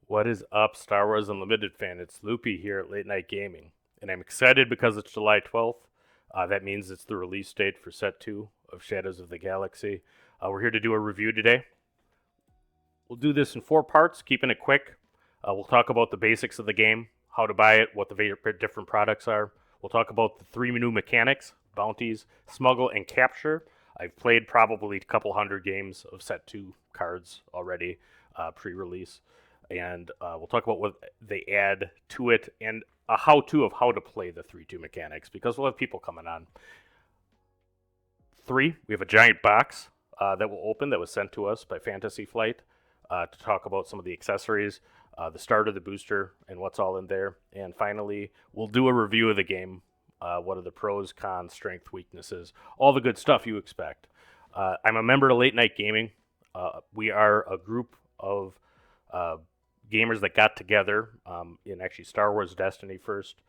What is up, Star Wars Unlimited fan? It's Loopy here at Late Night Gaming, and I'm excited because it's July 12th. That means it's the release date for Set 2 of Shadows of the Galaxy. We're here to do a review today. We'll do this in 4 parts, keeping it quick. We'll talk about the basics of the game, how to buy it, what the different products are. We'll talk about the 3 new mechanics, Bounties, Smuggle, and Capture. I've played probably a couple hundred games of Set 2 cards already, pre-release. And we'll talk about what they add to it and a how-to of how to play the 3-2 mechanics, because we'll have people coming on. 3, we have a giant box that will open that was sent to us by Fantasy Flight to talk about some of the accessories, the starter, the booster, and what's all in there. And finally, we'll do a review of the game. What are the pros, cons, strength, weaknesses, all the good stuff you expect. I'm a member of Late Night Gaming. We are a group of gamers that got together in actually Star Wars Destiny first.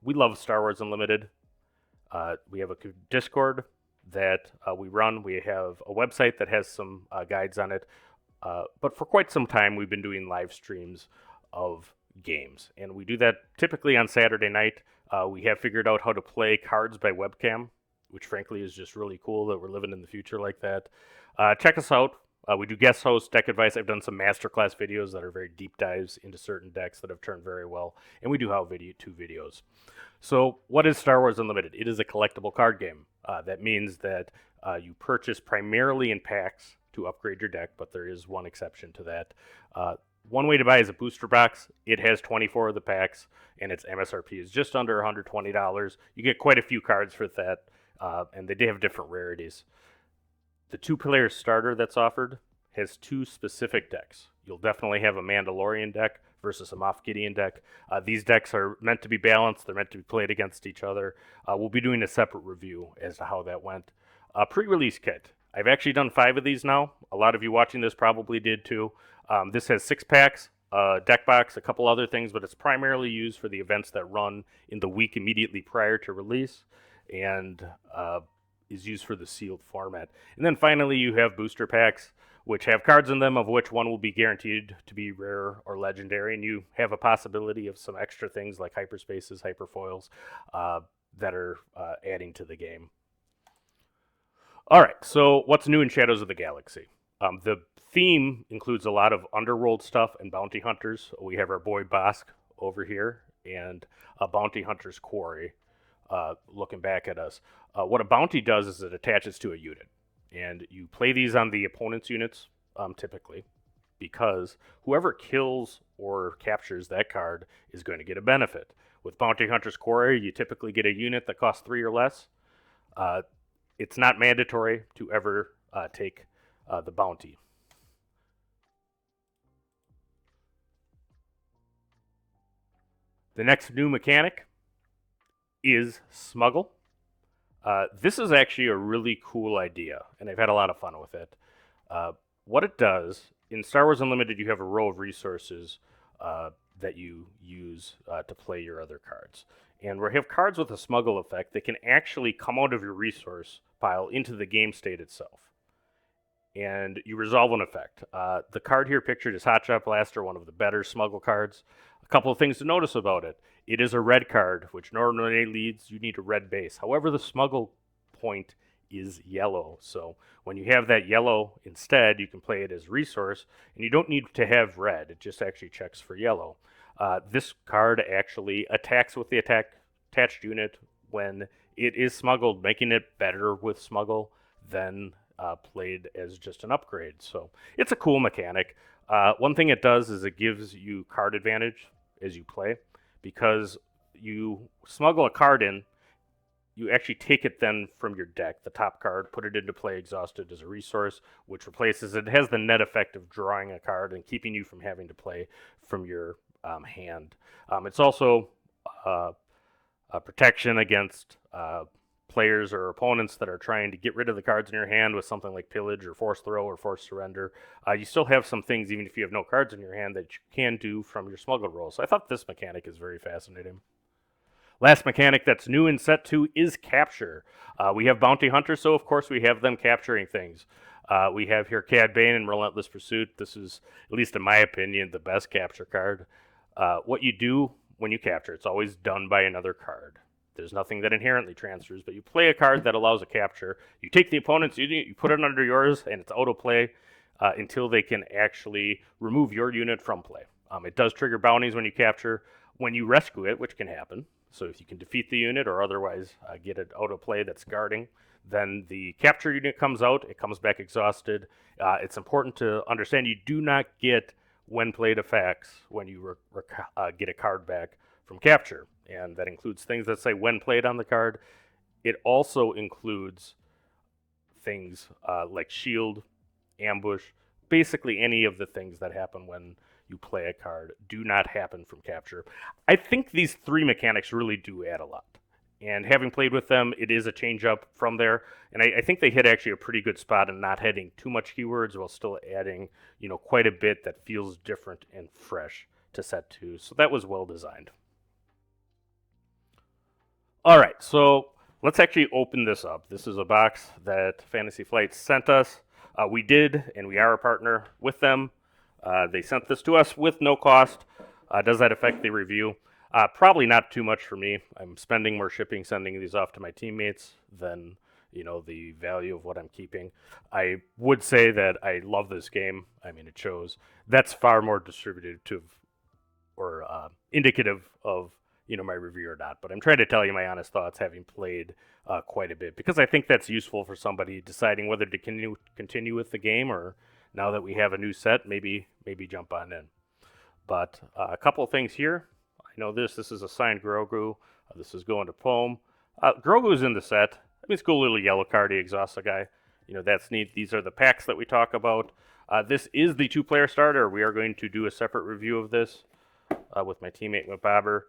We love Star Wars Unlimited. We have a Discord that we run. We have a website that has some guides on it. But for quite some time, we've been doing live streams of games. And we do that typically on Saturday night. We have figured out how to play cards by webcam, which frankly is just really cool that we're living in the future like that. Check us out. We do guest hosts, deck advice. I've done some masterclass videos that are very deep dives into certain decks that have turned very well. And we do have 2 videos. So what is Star Wars Unlimited? It is a collectible card game. That means that you purchase primarily in packs to upgrade your deck, but there is one exception to that. One way to buy is a booster box. It has 24 of the packs, and its MSRP is just under $120. You get quite a few cards for that, and they do have different rarities. The 2-player starter that's offered has 2 specific decks. You'll definitely have a Mandalorian deck versus a Moff Gideon deck. These decks are meant to be balanced. They're meant to be played against each other. We'll be doing a separate review as to how that went. Pre-release kit. I've actually done 5 of these now. A lot of you watching this probably did too. This has 6 packs, a deck box, a couple other things, but it's primarily used for the events that run in the week immediately prior to release, and is used for the sealed format. And then finally, you have booster packs, which have cards in them, of which one will be guaranteed to be rare or legendary, and you have a possibility of some extra things like hyperspaces, hyperfoils, that are adding to the game. All right, so what's new in Shadows of the Galaxy? The theme includes a lot of underworld stuff and bounty hunters. We have our boy Bosk over here, and a bounty hunter's quarry looking back at us. What a bounty does is it attaches to a unit, and you play these on the opponent's units typically, because whoever kills or captures that card is going to get a benefit. With Bounty Hunter's Quarry, you typically get a unit that costs 3 or less. It's not mandatory to ever take the bounty. The next new mechanic is Smuggle. This is actually a really cool idea, and I've had a lot of fun with it. What it does, in Star Wars Unlimited, you have a row of resources that you use to play your other cards. And we have cards with a Smuggle effect that can actually come out of your resource pile into the game state itself. And you resolve an effect. The card here pictured is Hotshot Blaster, one of the better Smuggle cards. A couple of things to notice about it. It is a red card, which normally leads you need a red base. However, the Smuggle point is yellow. So when you have that yellow instead, you can play it as resource, and you don't need to have red. It just actually checks for yellow. This card actually attacks with the attached unit when it is smuggled, making it better with Smuggle than played as just an upgrade. So it's a cool mechanic. One thing it does is it gives you card advantage as you play, because you smuggle a card in, you actually take it then from your deck, the top card, put it into play exhausted as a resource, which replaces it. It has the net effect of drawing a card and keeping you from having to play from your hand. It's also a protection against players or opponents that are trying to get rid of the cards in your hand with something like pillage or force throw or force surrender. You still have some things, even if you have no cards in your hand, that you can do from your smuggle roll. So I thought this mechanic is very fascinating. Last mechanic that's new in Set 2 is Capture. We have Bounty Hunters, so of course we have them capturing things. We have here Cad Bane in Relentless Pursuit. This is, at least in my opinion, the best capture card. What you do when you capture, it's always done by another card. There's nothing that inherently transfers, but you play a card that allows a capture. You take the opponent's unit, you put it under yours, and it's auto-play until they can actually remove your unit from play. It does trigger bounties when you capture. When you rescue it, which can happen, so if you can defeat the unit or otherwise get it auto-play that's guarding, then the capture unit comes out, it comes back exhausted. It's important to understand you do not get when played effects when you get a card back from capture, and that includes things that say when played on the card. It also includes things like shield, ambush, basically any of the things that happen when you play a card do not happen from capture. I think these three mechanics really do add a lot. And having played with them, it is a change up from there. And I think they hit actually a pretty good spot in not hitting too much keywords while still adding, quite a bit that feels different and fresh to set 2. So that was well designed. All right, so let's actually open this up. This is a box that Fantasy Flight sent us. We did, and we are a partner with them. They sent this to us with no cost. Does that affect the review? Probably not too much for me. I'm spending more shipping sending these off to my teammates than the value of what I'm keeping. I would say that I love this game. I mean, it shows. That's far more distributive or indicative of my review or not. But I'm trying to tell you my honest thoughts, having played quite a bit, because I think that's useful for somebody deciding whether to continue with the game, or now that we have a new set, maybe jump on in. But a couple of things here. I know this is a signed Grogu. This is going to Poem. Grogu's in the set. I mean, it's a cool little yellow card. He exhausts a guy. That's neat. These are the packs that we talk about. This is the 2-player starter. We are going to do a separate review of this with my teammate McBobber.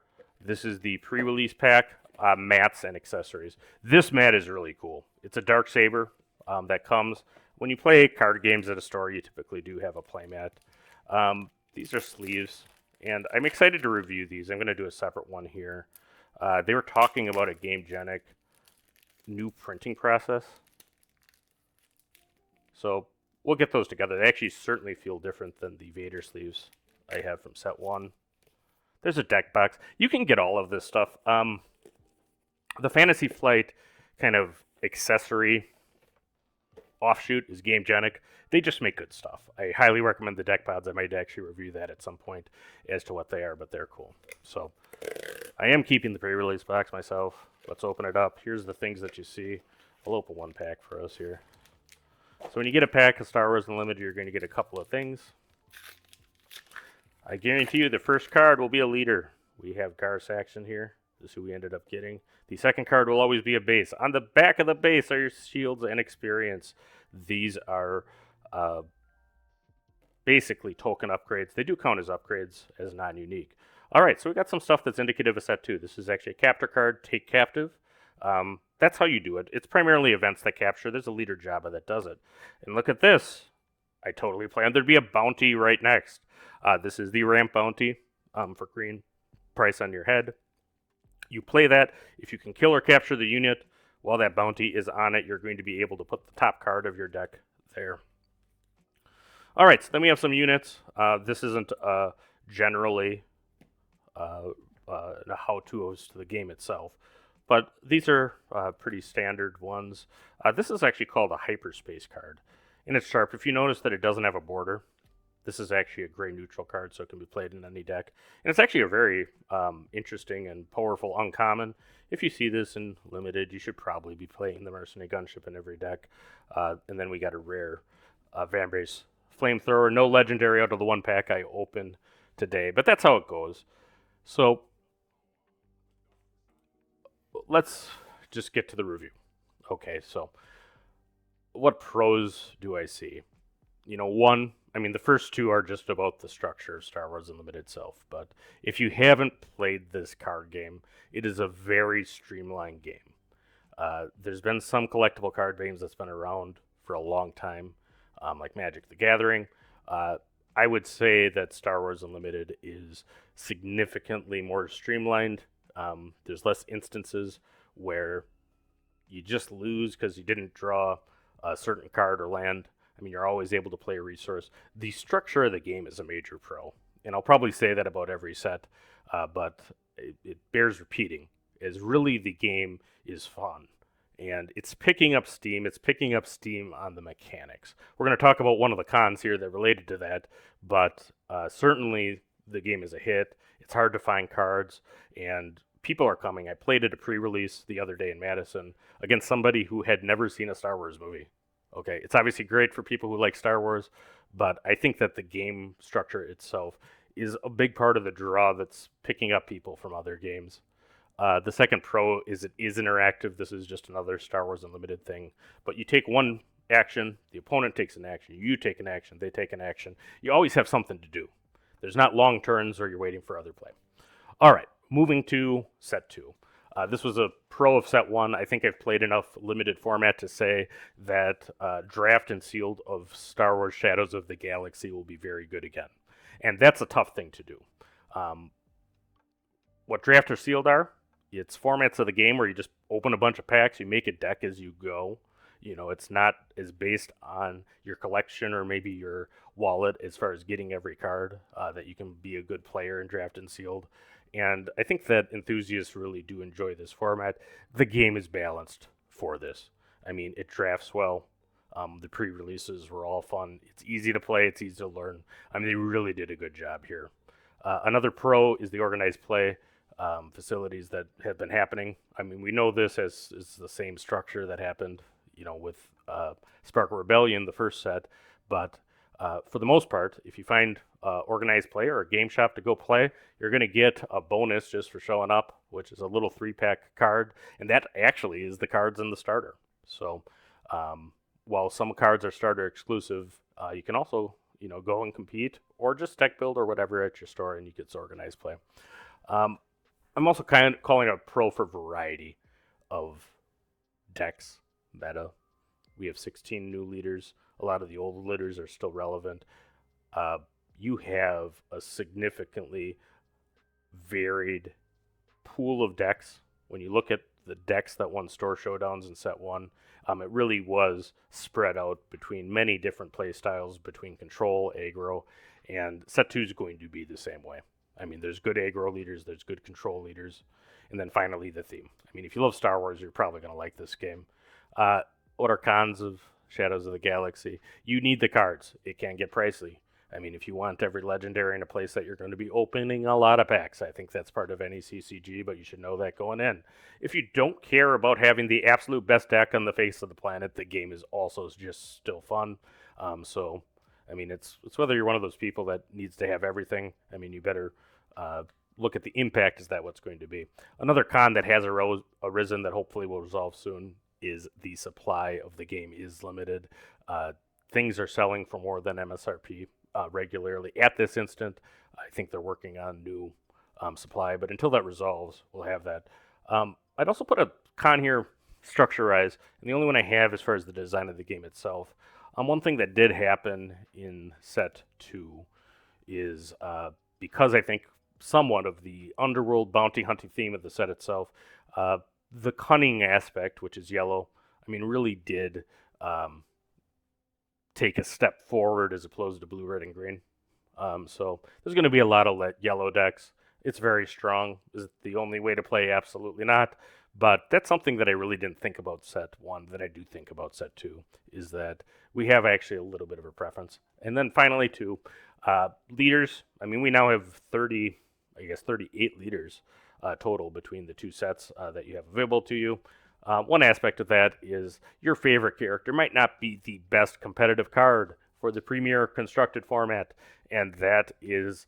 This is the pre-release pack, mats and accessories. This mat is really cool. It's a dark saber that comes when you play card games at a store. You typically do have a play mat. These are sleeves, and I'm excited to review these. I'm going to do a separate one here. They were talking about a GameGenic new printing process, so we'll get those together. They actually certainly feel different than the Vader sleeves I have from set 1. There's a deck box. You can get all of this stuff. The Fantasy Flight kind of accessory offshoot is GameGenic. They just make good stuff. I highly recommend the deck pods. I might actually review that at some point as to what they are, but they're cool. So I am keeping the pre-release box myself. Let's open it up. Here's the things that you see. I'll open one pack for us here. So when you get a pack of Star Wars Unlimited, you're going to get a couple of things. I guarantee you the first card will be a leader. We have Gar Saxon here. This is who we ended up getting. The second card will always be a base. On the back of the base are your shields and experience. These are basically token upgrades. They do count as upgrades, as non-unique. All right, so we got some stuff that's indicative of set 2. This is actually a captor card, Take Captive. That's how you do it. It's primarily events that capture. There's a leader Jabba that does it. And look at this. I totally planned there'd be a bounty right next. This is the ramp bounty for green price on your head. You play that. If you can kill or capture the unit while that bounty is on it, you're going to be able to put the top card of your deck there. All right, so then we have some units. This isn't generally a how-to to the game itself, but these are pretty standard ones. This is actually called a hyperspace card, and it's sharp. If you notice that it doesn't have a border, this is actually a gray neutral card, so it can be played in any deck. And it's actually a very interesting and powerful uncommon. If you see this in Limited, you should probably be playing the Mercenary Gunship in every deck. And then we got a rare Vambrace Flamethrower. No legendary out of the one pack I opened today, but that's how it goes. So let's just get to the review. Okay, so what pros do I see? One, I mean, the first two are just about the structure of Star Wars Unlimited itself, but if you haven't played this card game, it is a very streamlined game. There's been some collectible card games that's been around for a long time, like Magic the Gathering. I would say that Star Wars Unlimited is significantly more streamlined. There's less instances where you just lose because you didn't draw a certain card or land. I mean, you're always able to play a resource. The structure of the game is a major pro, and I'll probably say that about every set, but it bears repeating. Is really the game is fun, and it's picking up steam. It's picking up steam on the mechanics. We're going to talk about one of the cons here that related to that, but certainly the game is a hit. It's hard to find cards, and people are coming. I played at a pre-release the other day in Madison against somebody who had never seen a Star Wars movie. Okay, it's obviously great for people who like Star Wars, but I think that the game structure itself is a big part of the draw that's picking up people from other games. The second pro is it is interactive. This is just another Star Wars Unlimited thing. But you take one action, the opponent takes an action, you take an action, they take an action. You always have something to do. There's not long turns or you're waiting for other play. All right, moving to set 2. This was a pro of set 1. I think I've played enough limited format to say that draft and sealed of Star Wars Shadows of the Galaxy will be very good again. And that's a tough thing to do. What draft or sealed are, it's formats of the game where you just open a bunch of packs, you make a deck as you go. You know, it's not as based on your collection or maybe your wallet as far as getting every card, that you can be a good player in draft and sealed. And I think that enthusiasts really do enjoy this format. The game is balanced for this. I mean, it drafts well. The pre-releases were all fun. It's easy to play. It's easy to learn. I mean, they really did a good job here. Another pro is the organized play facilities that have been happening. I mean, we know this as is the same structure that happened, you know, with Sparkle Rebellion, the first set. But for the most part, if you find organized play or a game shop to go play, you're going to get a bonus just for showing up, which is a little 3-pack card. And that actually is the cards in the starter. So while some cards are starter exclusive, you can also, you know, go and compete or just deck build or whatever at your store and you get organized play. I'm also kind of calling it a pro for variety of decks meta. We have 16 new leaders. A lot of the old leaders are still relevant. You have a significantly varied pool of decks. When you look at the decks that won store showdowns in set 1, it really was spread out between many different play styles, between control, aggro, and set 2 is going to be the same way. I mean, there's good aggro leaders, there's good control leaders, and then finally the theme. I mean, if you love Star Wars, you're probably going to like this game. What are cons of Shadows of the Galaxy? You need the cards. It can get pricey. I mean, if you want every legendary in a place that you're going to be opening a lot of packs, I think that's part of any CCG, but you should know that going in. If you don't care about having the absolute best deck on the face of the planet, the game is also just still fun. So, I mean, it's whether you're one of those people that needs to have everything. I mean, you better look at the impact. Is that what's going to be? Another con that has arisen that hopefully will resolve soon is the supply of the game is limited. Things are selling for more than MSRP regularly. At this instant, I think they're working on new supply, but until that resolves, we'll have that. I'd also put a con here, structure-wise, and the only one I have as far as the design of the game itself. One thing that did happen in set 2 is because I think somewhat of the underworld bounty hunting theme of the set itself, the cunning aspect, which is yellow, I mean, really did take a step forward as opposed to blue, red, and green. So there's going to be a lot of yellow decks. It's very strong. Is it the only way to play? Absolutely not. But that's something that I really didn't think about set 1 that I do think about set 2, is that we have actually a little bit of a preference. And then finally, 2, leaders. I mean, we now have 38 leaders total between the 2 sets that you have available to you. One aspect of that is your favorite character might not be the best competitive card for the premier constructed format, and that is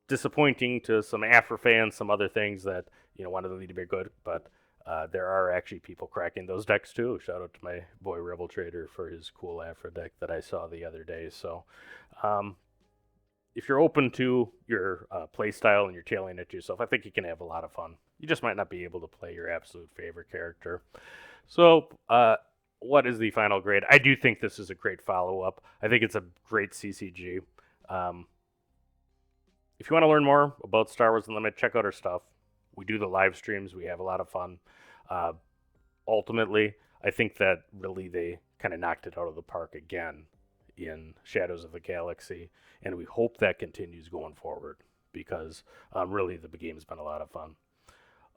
disappointing to some Afro fans, some other things that, you know, wanted the lead to be good, but there are actually people cracking those decks too. Shout out to my boy Rebel Trader for his cool Afro deck that I saw the other day. So if you're open to your play style and you're tailoring it to yourself, I think you can have a lot of fun. You just might not be able to play your absolute favorite character. So what is the final grade? I do think this is a great follow-up. I think it's a great CCG. If you want to learn more about Star Wars Unlimited, check out our stuff. We do the live streams. We have a lot of fun. Ultimately, I think that really they kind of knocked it out of the park again in Shadows of the Galaxy, and we hope that continues going forward because really the game's been a lot of fun.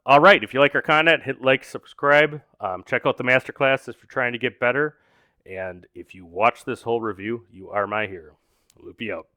All right, if you like our content, hit like, subscribe, check out the masterclass if you're trying to get better, and if you watch this whole review, you are my hero. Loopy out.